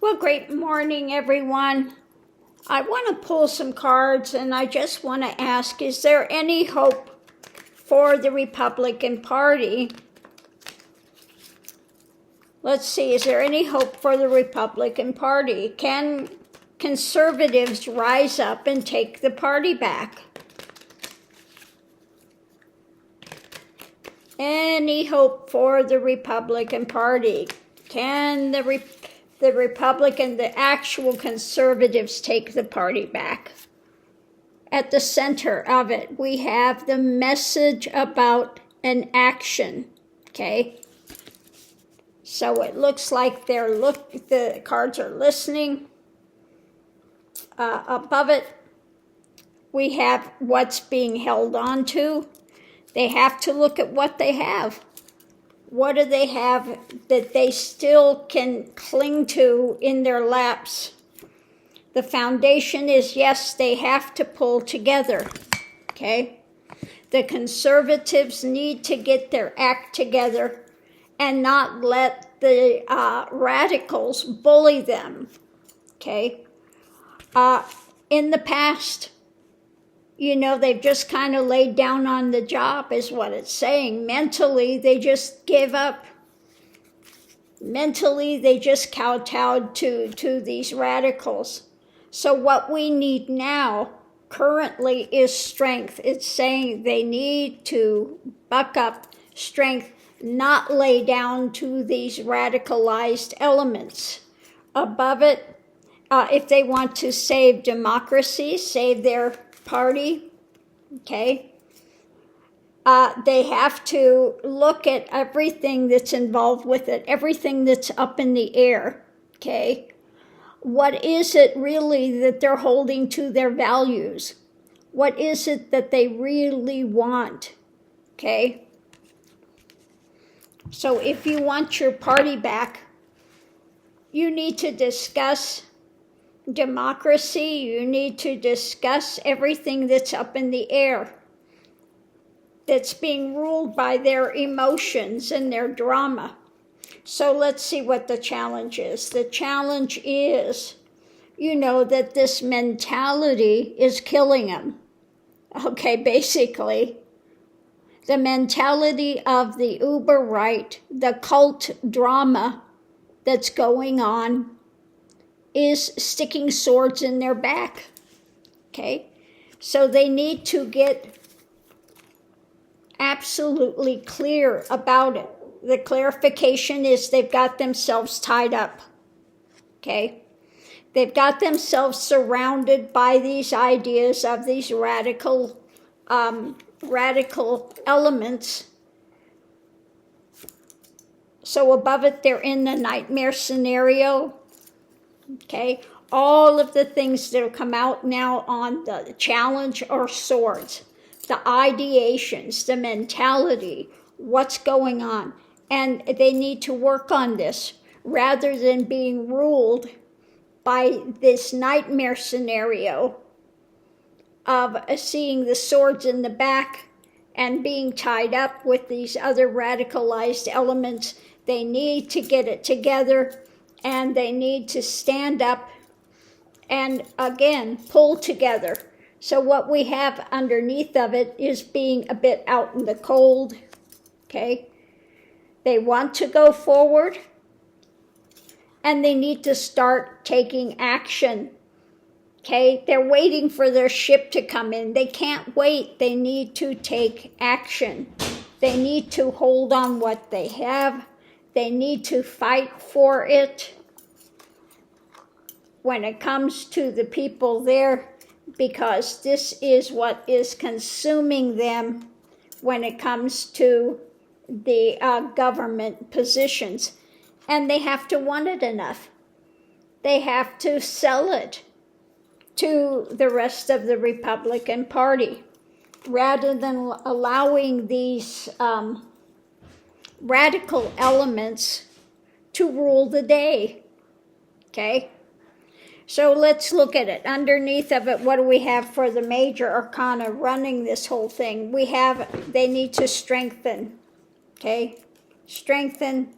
Well, great morning, everyone. I want to pull some cards, and I just want to ask, is there any hope for the Republican Party? Let's see, is there any hope for the Republican Party? Can conservatives rise up and take the party back? Any hope for the Republican Party? Can the Republican, the actual conservatives, take the party back? At the center of it, we have the message about an action, okay? So it looks like the cards are listening. Above it, we have what's being held on to. They have to look at what they have. What do they have that they still can cling to in their laps? The foundation is, yes, they have to pull together, okay? The conservatives need to get their act together and not let the radicals bully them, okay? In the past, they've just kind of laid down on the job is what it's saying. Mentally, they just gave up. Mentally, they just kowtowed to these radicals. So what we need now, currently, is strength. It's saying they need to buck up, strength, not lay down to these radicalized elements. Above it, if they want to save democracy, save their party, okay, they have to look at everything that's involved with it, everything that's up in the air, okay? What is it really that they're holding to their values? What is it that they really want, okay? So if you want your party back, you need to discuss democracy, you need to discuss everything that's up in the air, that's being ruled by their emotions and their drama. So let's see what the challenge is. The challenge is, that this mentality is killing them. Okay, basically, the mentality of the uber right, the cult drama that's going on, is sticking swords in their back, okay? So they need to get absolutely clear about it. The clarification is they've got themselves tied up, okay? They've got themselves surrounded by these ideas of these radical elements. So above it, they're in the nightmare scenario. Okay, all of the things that will come out now on the challenge are swords, the ideations, the mentality, what's going on. And they need to work on this rather than being ruled by this nightmare scenario of seeing the swords in the back and being tied up with these other radicalized elements. They need to get it together. And they need to stand up and, again, pull together. So what we have underneath of it is being a bit out in the cold, okay? They want to go forward, and they need to start taking action, okay? They're waiting for their ship to come in. They can't wait. They need to take action. They need to hold on what they have. They need to fight for it when it comes to the people there, because this is what is consuming them when it comes to the government positions. And they have to want it enough. They have to sell it to the rest of the Republican Party rather than allowing these radical elements to rule the day, okay? So let's look at it. Underneath of it, what do we have for the major arcana running this whole thing? We have, they need to strengthen, okay? Strengthen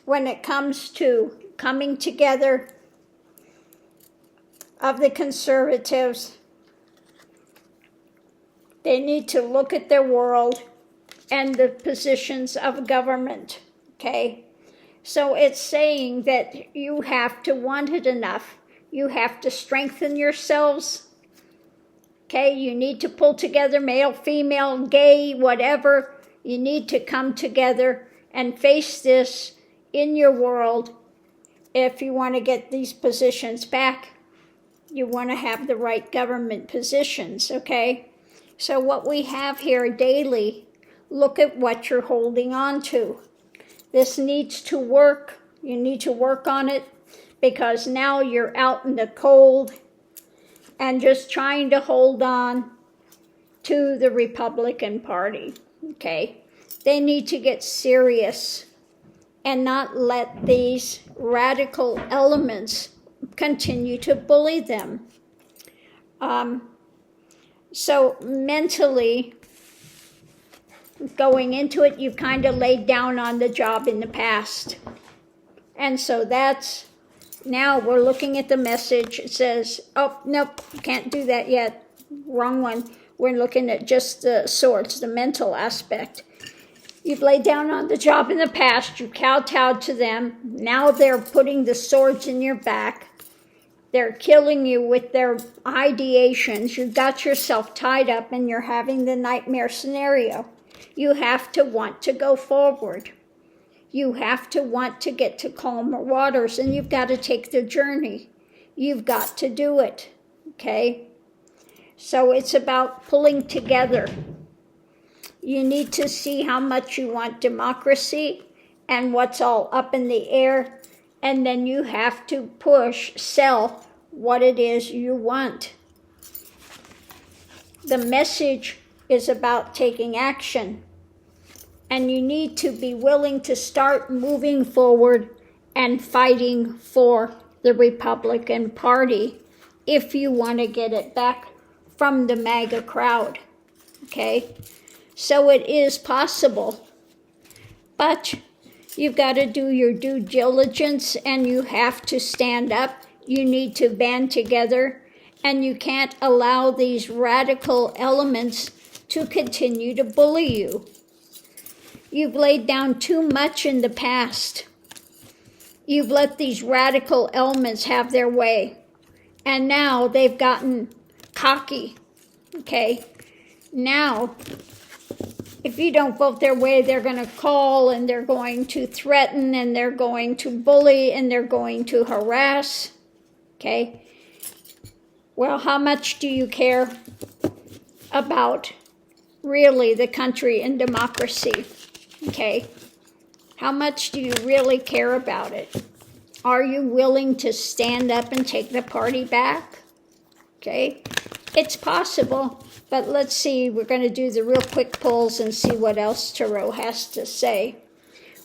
when it comes to coming together of the conservatives. They need to look at their world and the positions of government, okay? So it's saying that you have to want it enough. You have to strengthen yourselves, okay? You need to pull together, male, female, gay, whatever. You need to come together and face this in your world if you want to get these positions back. You want to have the right government positions, okay? So what we have here daily, look at what you're holding on to. This needs to work. You need to work on it because now you're out in the cold and just trying to hold on to the Republican Party, okay? They need to get serious and not let these radical elements continue to bully them. So mentally, going into it, you've kind of laid down on the job in the past. And so that's, now we're looking at the message. It says, oh, nope, can't do that yet. Wrong one. We're looking at just the swords, the mental aspect. You've laid down on the job in the past. You kowtowed to them. Now they're putting the swords in your back. They're killing you with their ideations. You've got yourself tied up and you're having the nightmare scenario. You have to want to go forward. You have to want to get to calmer waters, and you've got to take the journey. You've got to do it, okay? So it's about pulling together. You need to see how much you want democracy and what's all up in the air, and then you have to sell what it is you want. The message is about taking action. And you need to be willing to start moving forward and fighting for the Republican Party if you want to get it back from the MAGA crowd, okay? So it is possible, but you've got to do your due diligence and you have to stand up. You need to band together, and you can't allow these radical elements to continue to bully you. You've laid down too much in the past. You've let these radical elements have their way. And now they've gotten cocky, okay? Now, if you don't vote their way, they're going to call and they're going to threaten and they're going to bully and they're going to harass, okay? Well, how much do you care about really the country and democracy? Okay, how much do you really care about it? Are you willing to stand up and take the party back? Okay, it's possible, but let's see. We're going to do the real quick pulls and see what else Tarot has to say.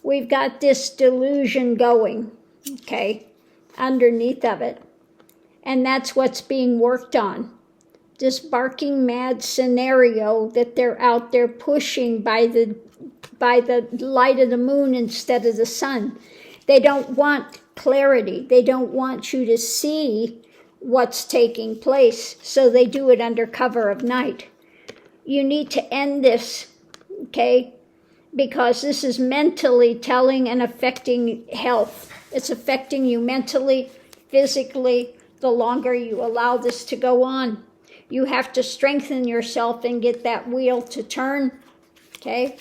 We've got this delusion going, okay, underneath of it, and that's what's being worked on. This barking mad scenario that they're out there pushing by the light of the moon instead of the sun. They don't want clarity. They don't want you to see what's taking place, so they do it under cover of night. You need to end this, okay? Because this is mentally telling and affecting health. It's affecting you mentally, physically, the longer you allow this to go on. You have to strengthen yourself and get that wheel to turn, okay?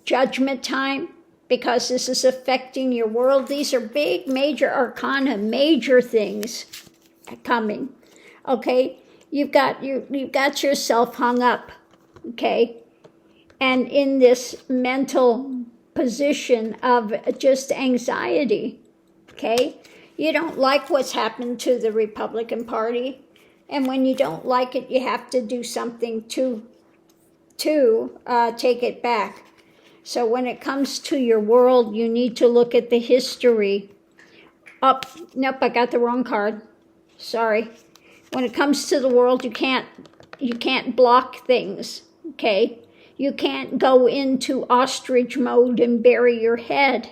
Judgment time, because this is affecting your world. These are big, major arcana, major things coming, okay? You've got yourself hung up, okay? And in this mental position of just anxiety, okay? You don't like what's happened to the Republican Party. And when you don't like it, you have to do something to take it back. So when it comes to your world, you need to look at the history. Oh, nope, I got the wrong card. Sorry. When it comes to the world, you can't block things, okay? You can't go into ostrich mode and bury your head.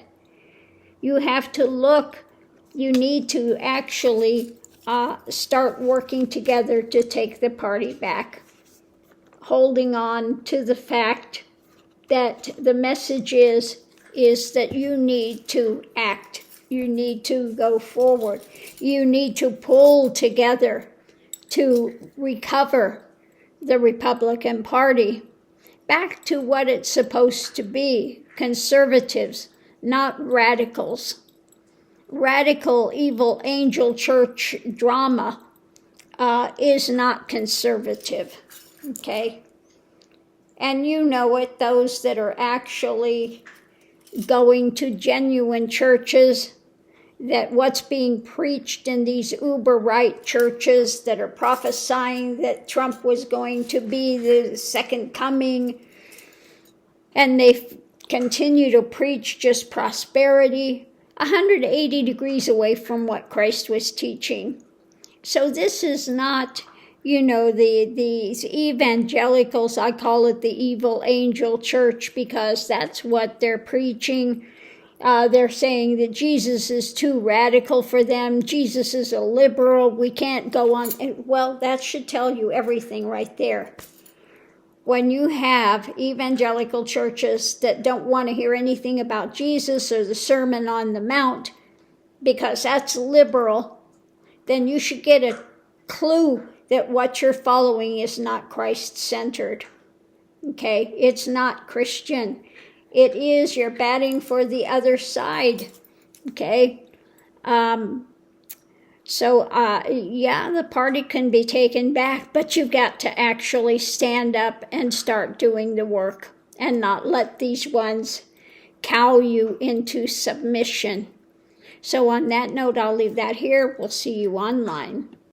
You have to look, you need to actually start working together to take the party back. Holding on to the fact that the message is that you need to act. You need to go forward. You need to pull together to recover the Republican Party back to what it's supposed to be, conservatives, not radicals. Radical evil angel church drama is not conservative, okay? And you know it, those that are actually going to genuine churches, that what's being preached in these uber-right churches that are prophesying that Trump was going to be the second coming, and they continue to preach just prosperity, 180 degrees away from what Christ was teaching. So this is not, these evangelicals, I call it the evil angel church because that's what they're preaching. They're saying that Jesus is too radical for them. Jesus is a liberal. We can't go on. Well, that should tell you everything right there. When you have evangelical churches that don't want to hear anything about Jesus or the Sermon on the Mount, because that's liberal, then you should get a clue that what you're following is not Christ-centered. Okay? It's not Christian. It is, you're batting for the other side, okay? The party can be taken back, but you've got to actually stand up and start doing the work and not let these ones cow you into submission. So on that note, I'll leave that here. We'll see you online.